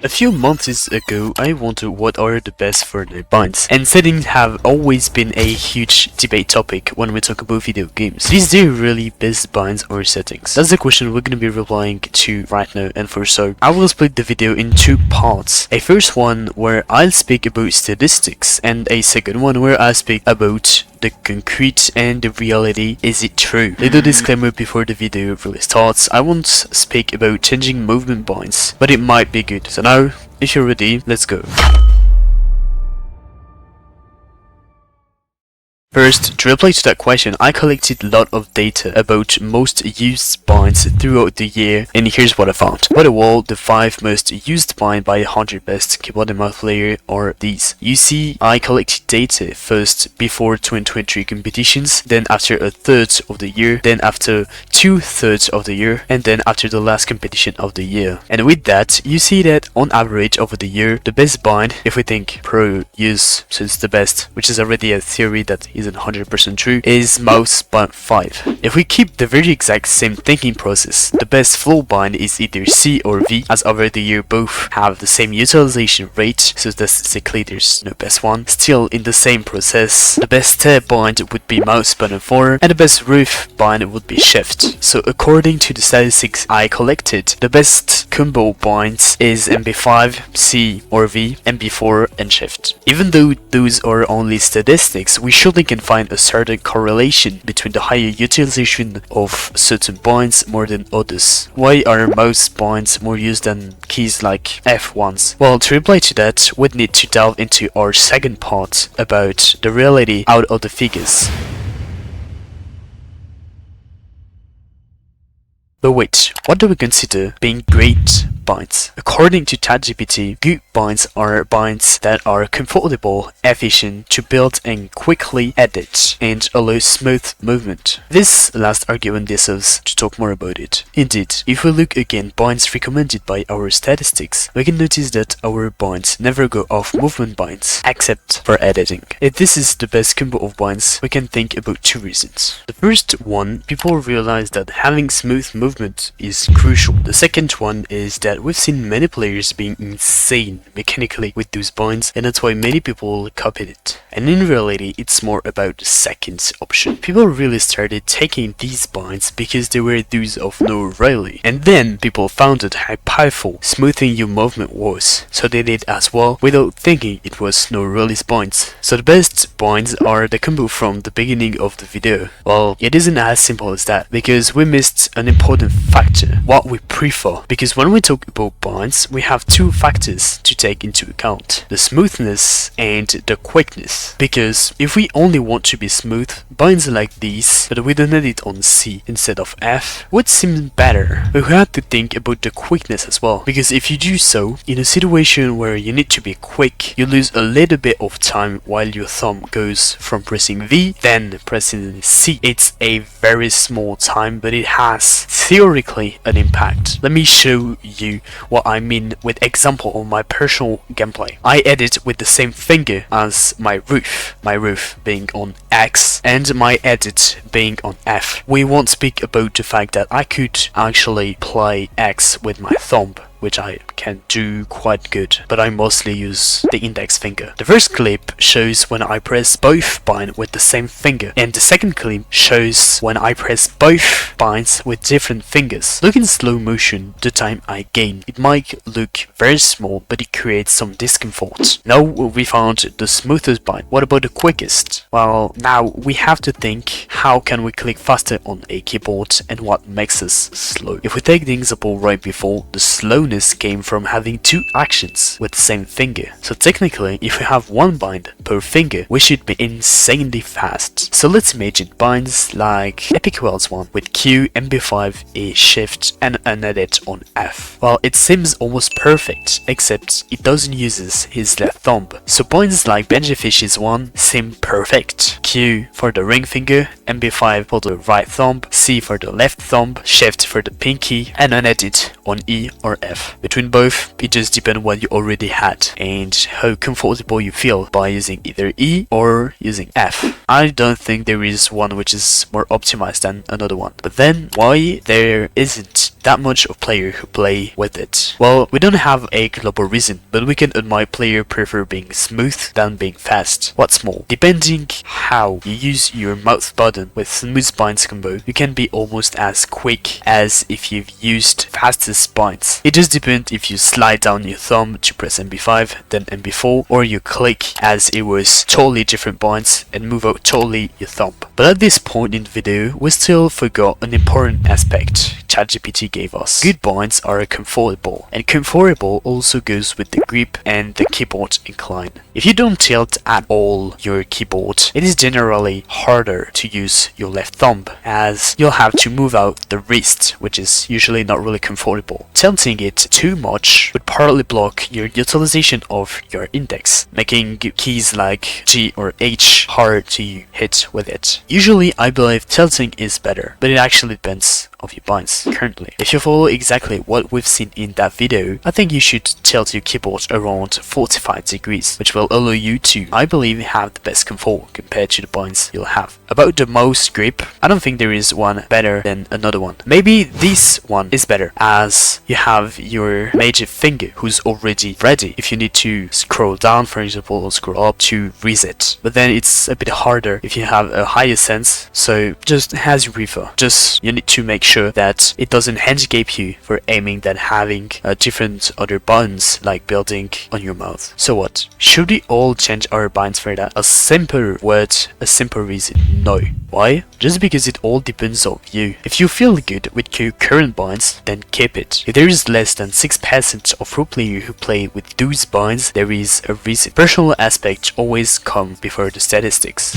A few months ago, I wondered what are the best Fortnite binds, and settings have always been a huge debate topic when we talk about video games. Is there really best binds or settings? That's the question we're gonna be replying to right now, and for so, I will split the video in two parts. A first one where I'll speak about statistics, and a second one where I'll speak about the concrete and the reality. Is it true? Little disclaimer before the video really starts, I won't speak about changing movement binds, but it might be good. So now, if you're ready, let's go. First, to reply to that question, I collected a lot of data about most used binds throughout the year, and here's what I found. By the wall, the 5 most used bind by 100 best keyboard and mouse player are these. You see, I collected data first before 2023 competitions, then after a third of the year, then after 2/3 of the year, and then after the last competition of the year. And with that, you see that on average over the year, the best bind, if we think pro use, so it's the best, which is already a theory that isn't 100% true, is mouse bind 5. If we keep the very exact same thinking process, the best flow bind is either C or V, as over the year both have the same utilization rate, so statistically there's no best one. Still, in the same process, the best stair bind would be mouse button 4, and the best roof bind would be shift. So according to the statistics I collected, the best combo binds is MB5, C or V, MB4 and shift. Even though those are only statistics, we surely can find a certain correlation between the higher utilization of certain binds more than others. Why are mouse binds more used than keys like F1s? Well, to reply to that, we'd need to delve into our second part about the reality out of the figures. But wait, what do we consider being great binds? According to ChatGPT, good binds are binds that are comfortable, efficient to build and quickly edit, and allow smooth movement. This last argument deserves to talk more about it. Indeed, if we look again binds recommended by our statistics, we can notice that our binds never go off movement binds, except for editing. If this is the best combo of binds, we can think about two reasons. The first one, people realize that having smooth movement is crucial. The second one is that we've seen many players being insane mechanically with those binds, and that's why many people copied it. And in reality, it's more about the second option. People really started taking these binds because they were those of no rally, and then people found out how powerful smoothing your movement was, so they did as well without thinking it was no rally binds. So the best binds are the combo from the beginning of the video. Well, it isn't as simple as that, because we missed an important factor, what we prefer. Because when we talk about binds, we have two factors to take into account: the smoothness and the quickness. Because if we only want to be smooth, binds like these, but we don't need it on C instead of F, would seem better. But we have to think about the quickness as well, because if you do so, in a situation where you need to be quick, you lose a little bit of time while your thumb goes from pressing V, then pressing C. It's a very small time, but it has theoretically an impact. Let me show you what I mean with example of my personal gameplay. I edit with the same finger as my roof being on X and my edit being on F. We won't speak about the fact that I could actually play X with my thumb, which I can do quite good, but I mostly use the index finger. The first clip shows when I press both binds with the same finger, and the second clip shows when I press both binds with different fingers. Look in slow motion the time I gain. It might look very small, but it creates some discomfort. Now we found the smoothest bind. What about the quickest? Well, now we have to think, how can we click faster on a keyboard and what makes us slow? If we take the example right before, the slowness came from having two actions with the same finger. So technically, if we have one bind per finger, we should be insanely fast. So let's imagine binds like Epic Wells one with Q, MB5, A shift, and an edit on F. Well, it seems almost perfect, except it doesn't use his left thumb. So binds like Benjifish's one seem perfect. Q for the ring finger, MB5 for the right thumb, C for the left thumb, shift for the pinky, and an edit on E or F. F. Between both, it just depends what you already had and how comfortable you feel by using either E or using F. I don't think there is one which is more optimized than another one. But then, why there isn't that much of player who play with it? Well, we don't have a global reason, but we can admire player prefer being smooth than being fast. What's more, depending how you use your mouse button with smooth binds combo, you can be almost as quick as if you've used fastest binds. It just depends if you slide down your thumb to press MB5, then MB4, or you click as it was totally different binds and move out totally your thumb. But at this point in the video, we still forgot an important aspect ChatGPT gave us. Good binds are comfortable, and comfortable also goes with the grip and the keyboard incline. If you don't tilt at all your keyboard, it is generally harder to use your left thumb, as you'll have to move out the wrist, which is usually not really comfortable. Tilting it too much would partly block your utilization of your index, making keys like G or H hard to hit with it. Usually I believe tilting is better, but it actually depends of your binds currently. If you follow exactly what we've seen in that video, I think you should tilt your keyboard around 45 degrees, which will allow you to, I believe, have the best comfort compared to the binds you'll have. About the mouse grip, I don't think there is one better than another one. Maybe this one is better, as you have your major finger who's already ready if you need to scroll down, for example, or scroll up to reset. But then it's a bit harder if you have a higher sense, so just as you prefer. Just you need to make sure that it doesn't handicap you for aiming than having different other buttons like building on your mouth. So what? Should we all change our binds for that? A simple word, a simple reason. No. Why? Just because it all depends on you. If you feel good with your current binds, then keep it. If there is less than 6% of pro players who play with those binds, there is a reason. Personal aspects always come before the statistics.